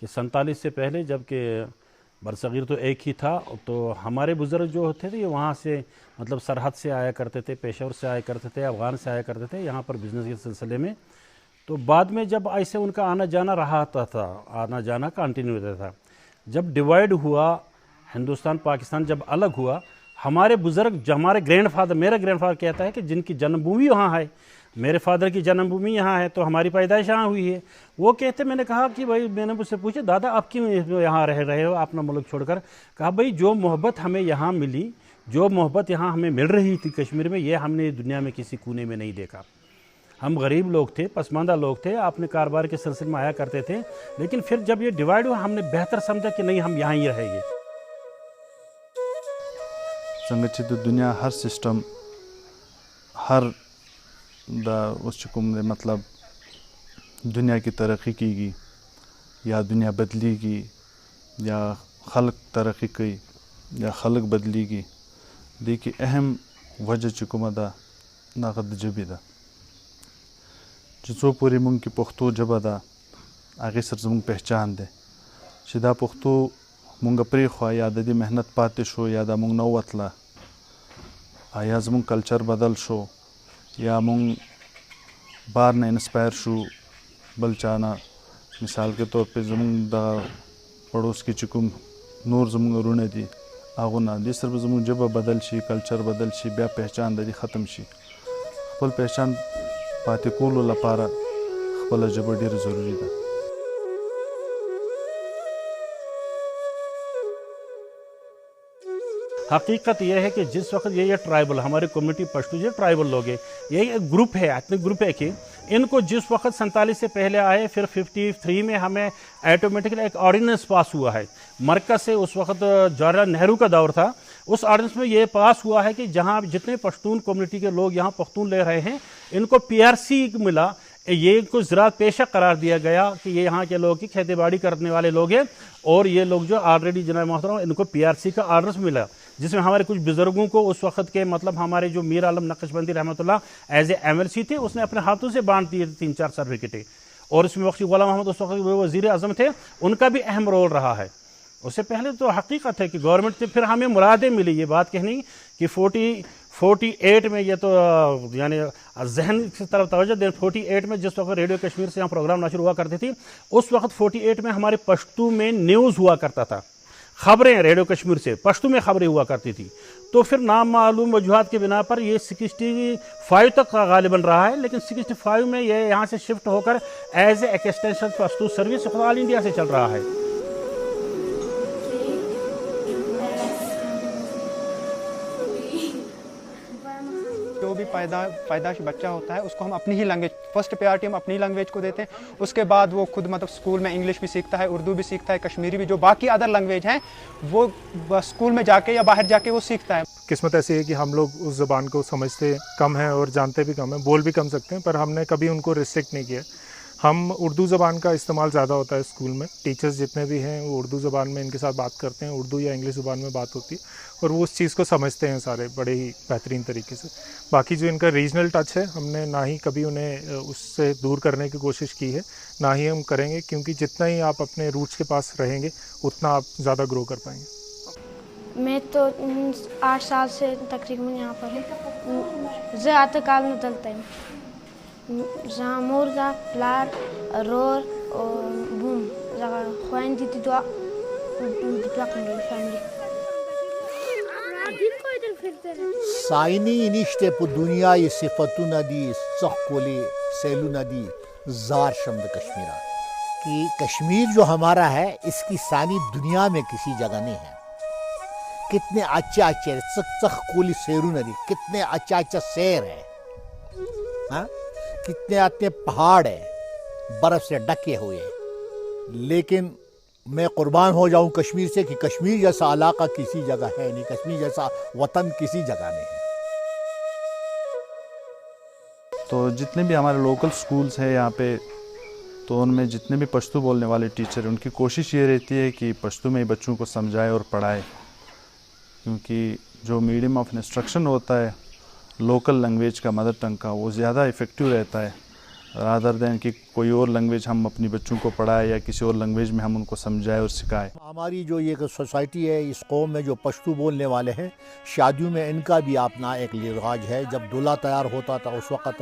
कि 47 से पहले जबकि बरसगीर तो एक ही था, तो हमारे बुज़ुर्ग जो होते थे ये वहाँ से मतलब सरहद से आया करते थे, पेशावर से आया करते थे, अफ़गान से आया करते थे यहाँ पर बिज़नेस के सिलसिले में। तो बाद में जब ऐसे उनका आना जाना रहा था, आना जाना कंटिन्यू होता था। जब डिवाइड हुआ, हिंदुस्तान पाकिस्तान जब अलग हुआ, हमारे बुज़ुर्ग, हमारे ग्रैंडफादर, मेरा ग्रैंडफादर कहता है कि जिनकी जन्मभूमि वहाँ है, मेरे फादर की जन्मभूमि यहाँ है, तो हमारी पैदाइश यहाँ हुई है। वो कहते, मैंने कहा कि भाई, मैंने मुझसे पूछा, दादा आप क्यों यहाँ रह रहे हो अपना मुल्क छोड़कर? कहा भाई जो मोहब्बत हमें यहाँ मिली, जो मोहब्बत यहाँ हमें मिल रही थी कश्मीर में, ये हमने दुनिया में किसी कोने में नहीं देखा। हम गरीब लोग थे, पसमानदा लोग थे, अपने कारोबार के सिलसिले में आया करते थे, लेकिन फिर जब ये डिवाइड हुआ हमने बेहतर समझा कि नहीं, हम यहाँ ही रहेंगे। संगत दुनिया हर सिस्टम हर उस मतलब दुनिया की तरक्की की या दुनिया बदली की या खल्क तरक्की की या खल्क बदली की देखिए अहम वजह चुकुमदा नाकद जबीदा जो पूरी मुंग की पुख्तू जबदा आगे सर मुंग पहचान दे शिदा पुख्तू मुंग प्री ख्वा या दी मेहनत पाते शो या दा मुंग नौ वतला आया मुंग कल्चर बदल शो या मुंग बार ने इंस्पायर शू बलचाना मिसाल के तौर पे जमुंग दा पड़ोस की चुकुम नूर जमुंग रुने दी आगुना दी सिर्फ जमुंग जब बदल शी कल्चर बदल शी ब्या पहचान दी ख़त्म शी खपल पहचान पाते कोलो लपारा खपल जब ढेर ज़रूरी था। हकीकत यह है कि जिस वक्त ये ट्राइबल हमारी कम्युनिटी पश्तू जो ट्राइबल लोग हैं, ये एक ग्रुप है, एथनिक ग्रुप है कि इनको जिस वक्त 47 से पहले आए, फिर 53 में हमें ऑटोमेटिकली एक ऑर्डिनेंस पास हुआ है मरकज़ से। उस वक्त जवाहरलाल नेहरू का दौर था, उस ऑर्डिनेंस में ये पास हुआ है कि जहाँ जितने पश्तून कम्युनिटी के लोग यहाँ पख्तून ले रहे हैं, इनको PRC मिला, ये इनको ज़राअत पेशा करार दिया गया कि ये यहाँ के लोग की खेती बाड़ी करने वाले लोग हैं, और ये लोग जो ऑलरेडी जनाब मोहतरम इनको PRC का ऑर्डर्स मिला, जिसमें हमारे कुछ बुजुर्गों को उस वक्त के मतलब हमारे जो मीर आलम नक्शबंदी रहमतुल्लाह एज ए MLC थे, उसने अपने हाथों से बांट दिए 3-4 सर्टिफिकेटें, और इसमें बख्शी गुलाम अहमद उस वक्त वज़ीर आज़म थे, उनका भी अहम रोल रहा है। उससे पहले तो हकीकत है कि गवर्नमेंट से फिर हमें मुरादें मिली, ये बात कहनी कि 48 में, ये तो यानी जहन की तरफ तवज्जो दें, 48 में जिस वक्त रेडियो कश्मीर से यहाँ प्रोग्राम नशर हुआ करती थी, उस वक्त 48 में हमारे पश्तू में न्यूज़ हुआ करता था, खबरें रेडियो कश्मीर से पश्तू में खबरें हुआ करती थी। तो फिर नामालूम वजूहात के बिना पर ये 65 तक गालिबन रहा है, लेकिन 65 में ये यहाँ से शिफ्ट होकर as a extension Pashto service all India से चल रहा है। जो भी पैदाश बच्चा होता है उसको हम अपनी ही लैंग्वेज, फर्स्ट प्रायोरिटी हम अपनी लैंग्वेज को देते हैं। उसके बाद वो खुद मतलब स्कूल में इंग्लिश भी सीखता है, उर्दू भी सीखता है, कश्मीरी भी, जो बाकी अदर लैंग्वेज हैं वो स्कूल में जाके या बाहर जाके वो सीखता है। किस्मत ऐसी है कि हम लोग उस ज़बान को समझते कम हैं और जानते भी कम हैं, बोल भी कम सकते हैं, पर हमने कभी उनको रिस्ट्रिक्ट नहीं किया। हम उर्दू ज़बान का इस्तेमाल ज़्यादा होता है स्कूल में, टीचर्स जितने भी हैं वो उर्दू ज़बान में इनके साथ बात करते हैं, उर्दू या इंग्लिश ज़बान में बात होती है, और वो उस चीज़ को समझते हैं सारे बड़े ही बेहतरीन तरीके से। बाकी जो इनका रीजनल टच है, हमने ना ही कभी उन्हें उससे दूर करने की कोशिश की है, ना ही हम करेंगे, क्योंकि जितना ही आप अपने रूट्स के पास रहेंगे उतना आप ज़्यादा ग्रो कर पाएंगे। मैं तो 8 साल से तकरीबन यहाँ पर हूँ। ज़्यादा काल में दलता है जहाँ मोरजा प्लार रोर और बूम जगह ख्वाइन दी दुआ फैमिली साइनी इनिश्ते पु दुनिया ये सिफतु नदी सखकोली सेलू नदी जार शम्द कश्मीरा कि कश्मीर जो हमारा है इसकी सानी दुनिया में किसी जगह नहीं है। कितने अच्छे अच्छे सख कोली सेरू नदी, कितने अच्छा अच्छा शेर है। हाँ, कितने आते पहाड़ है बर्फ़ से ढके हुए, लेकिन मैं कुर्बान हो जाऊं कश्मीर से कि कश्मीर जैसा इलाका किसी जगह है नहीं, कश्मीर जैसा वतन किसी जगह नहीं है। तो जितने भी हमारे लोकल स्कूल्स हैं यहाँ पे, तो उनमें जितने भी पश्तो बोलने वाले टीचर हैं, उनकी कोशिश ये रहती है कि पश्तो में ही बच्चों को समझाए और पढ़ाए, क्योंकि जो मीडियम ऑफ इंस्ट्रक्शन होता है लोकल लैंग्वेज का, मदर टंग का, वो ज़्यादा इफ़ेक्टिव रहता है रादर दैन कि कोई और लैंग्वेज हम अपनी बच्चों को पढ़ाए या किसी और लैंग्वेज में हम उनको समझाए और सिखाएं। हमारी जो ये सोसाइटी है, इस कौम में जो पश्तो बोलने वाले हैं, शादियों में इनका भी अपना एक लिहाज है। जब दूल्हा तैयार होता था उस वक़्त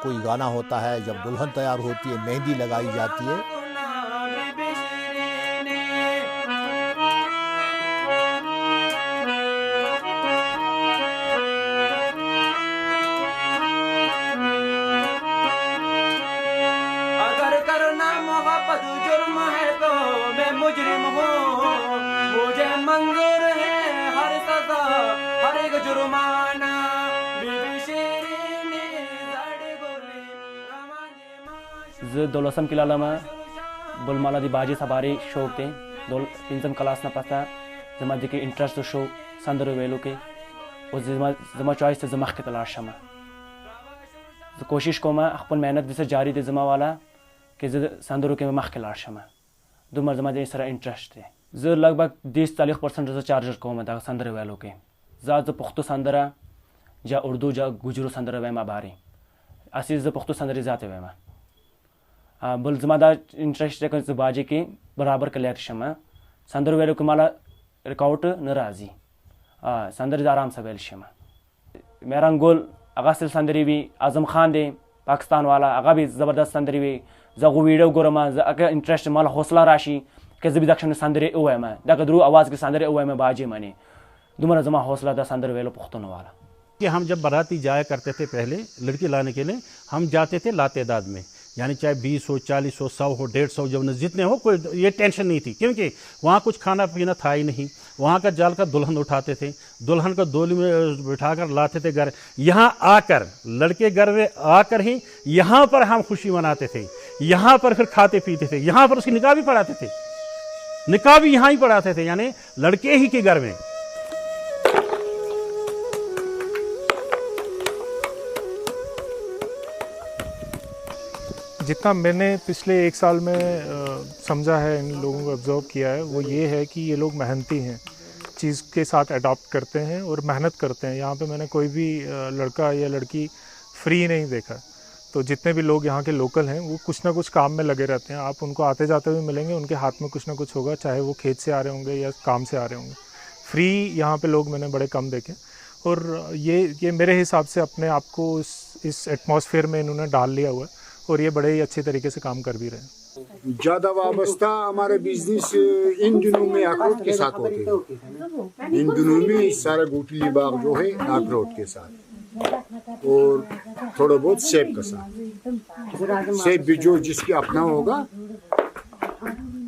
कोई गाना होता है, जब दुल्हन तैयार होती है मेहंदी लगाई जाती है। दौलसम की लालमा बुलमाला दी बाजी सबारी शौक थे दौल पिंजम क्लास ना पता जमा दिके इंटरेस्ट शो संदर वेलो के और जमा चॉइस से जमा के तलाश शमा तो कोशिश को मैं अपन मेहनत भी से जारी दे जमा वाला कि संदर के मख के लाश शमा दो मर जमा दे सरा इंटरेस्ट थे ज लगभग 30-40% जो चार्जर को मैं दा संदर वेलो के ज़्यादा पुख्तो संदरा जा उर्दू जा गुजरू संदर वे मा बारी असीज ज पुख्तो संदरी जाते वे मा बल जमादा इंटरेस्ट है बाजी के बराबर क्लियर शमा संदर वेलो के माला रिकॉर्ड न राजी संदर आराम से वेल शमा मेरा गोल अगा सिल संदरी भी आजम खान दे पाकिस्तान वाला अगा भी ज़बरदस्त संदरी भी जगो वीडियो गोरमा अगर इंटरेस्ट माला हौसला राशि के जब दक्षिण संदरे ओए में दरू आवाज़ के संदरे ओए में बाजी मने दुमरा जमा हौसला दा संदर वेलो पुख्तन वाला कि हम जब बाराती जाया करते थे पहले लड़की लाने के लिए, हम जाते थे लातेदाद में, यानी चाहे 20 हो, 40 हो, 100 हो, 150 जब जितने हो, कोई ये टेंशन नहीं थी, क्योंकि वहाँ कुछ खाना पीना था ही नहीं। वहाँ का जाल का दुल्हन उठाते थे, दुल्हन को डोली में बिठाकर लाते थे घर। यहाँ आकर लड़के घर में आकर ही यहाँ पर हम खुशी मनाते थे, यहाँ पर फिर खाते पीते थे, यहाँ पर उसकी निकाह भी पढ़ाते थे, निकाह भी यहाँ ही पढ़ाते थे, यानी लड़के ही के घर में। जितना मैंने पिछले 1 साल में समझा है, इन लोगों को ऑब्जर्व किया है, वो ये है कि ये लोग मेहनती हैं, चीज़ के साथ अडॉप्ट करते हैं और मेहनत करते हैं। यहाँ पे मैंने कोई भी लड़का या लड़की फ्री नहीं देखा। तो जितने भी लोग यहाँ के लोकल हैं वो कुछ ना कुछ काम में लगे रहते हैं। आप उनको आते जाते हुए मिलेंगे, उनके हाथ में कुछ ना कुछ होगा, चाहे वो खेत से आ रहे होंगे या काम से आ रहे होंगे। फ्री यहाँ पे लोग मैंने बड़े कम देखे और ये मेरे हिसाब से अपने आप को इस एटमॉस्फेयर में इन्होंने डाल लिया हुआ है और ये बड़े ही अच्छे तरीके से काम कर भी रहे हैं। ज़्यादा वाबस्ता हमारे बिजनेस इन दिनों में अखरोट के साथ होते हैं। इन दिनों में सारा गुटली बाग जो है अखरोट के साथ और थोड़ा बहुत सेब का साथ। सेब भी जो जिसकी अपना होगा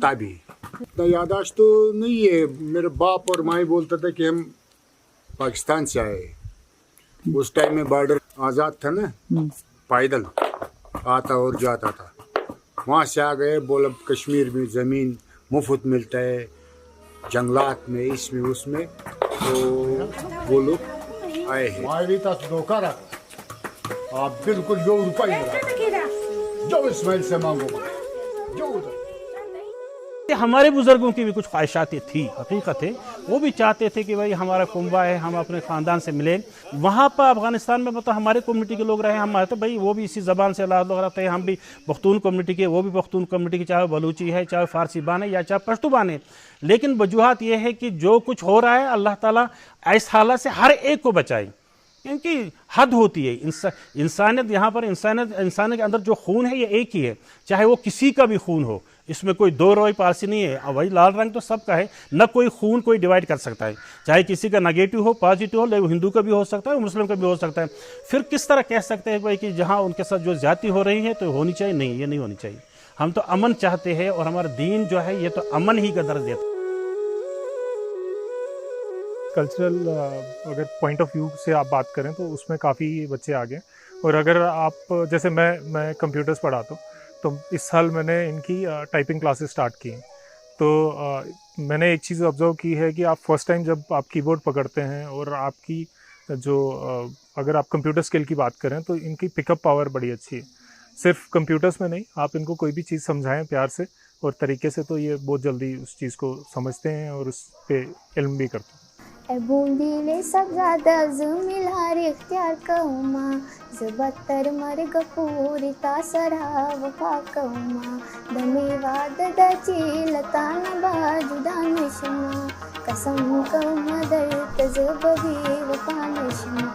तभी। तो यादाश्त तो नहीं है। मेरे बाप और माई बोलता था कि हम पाकिस्तान से आए, उस टाइम में बॉर्डर आज़ाद था ना, पैदल आता और जाता था। वहाँ से आ गए, बोला कश्मीर में ज़मीन मुफ्त मिलता है, जंगलात में, इसमें उसमें, तो वो लोग आए हैं। आप बिल्कुल जो रुपये जो इस्माइल से मांगो जो उधर। हमारे बुजुर्गों की भी कुछ ख्वाहिशातें थी, हकीकत है, वो भी चाहते थे कि भाई हमारा कुंबा है, हम अपने ख़ानदान से मिलें। वहाँ पर अफ़गानिस्तान में मतलब हमारे कम्युनिटी के लोग रहे, हम आए तो भाई वो भी इसी ज़बान से लोग रहते हैं, हम भी पख्तून कम्युनिटी के, वो भी पख्तून कम्युनिटी के, चाहे बलूची है, चाहे फ़ारसी बान है या चाहे पश्तो बान है। लेकिन वजूहत ये है कि जो कुछ हो रहा है अल्लाह ताला इस हालत से हर एक को बचाए, क्योंकि हद होती है। इंसानियत यहाँ पर इंसानियत के अंदर जो खून है ये एक ही है, चाहे वो किसी का भी खून हो, इसमें कोई दो रोई पारसी नहीं है। अब वही लाल रंग तो सबका है, न कोई खून कोई डिवाइड कर सकता है, चाहे किसी का नेगेटिव हो पॉजिटिव हो, लेकिन हिंदू का भी हो सकता है, मुस्लिम का भी हो सकता है। फिर किस तरह कह सकते हैं भाई कि जहाँ उनके साथ जो ज्यादती हो रही है तो होनी चाहिए? नहीं, ये नहीं होनी चाहिए। हम तो अमन चाहते हैं और हमारा दीन जो है ये तो अमन ही का दर्ज देता है। कल्चरल अगर पॉइंट ऑफ व्यू से आप बात करें तो उसमें काफ़ी बच्चे आ गए और अगर आप जैसे मैं कंप्यूटर्स पढ़ाता हूँ, तो इस साल मैंने इनकी टाइपिंग क्लासेस स्टार्ट की हैं। तो मैंने एक चीज़ ऑब्ज़र्व की है कि आप फर्स्ट टाइम जब आप कीबोर्ड पकड़ते हैं और आपकी जो अगर आप कंप्यूटर स्किल की बात करें तो इनकी पिकअप पावर बड़ी अच्छी है। सिर्फ कंप्यूटर्स में नहीं, आप इनको कोई भी चीज़ समझाएं प्यार से और तरीके से तो ये बहुत जल्दी उस चीज़ को समझते हैं और उस पर इल्म भी करते हैं। बूंदीले सगादा जुमिलार इख्तियार कौमा ज़बत्तर मर्ग पूरी तासरा वफा कौमा धन्यवाद दची लता नबाजुदा नशमा कसम कौमा दर तजबी वफा नशमा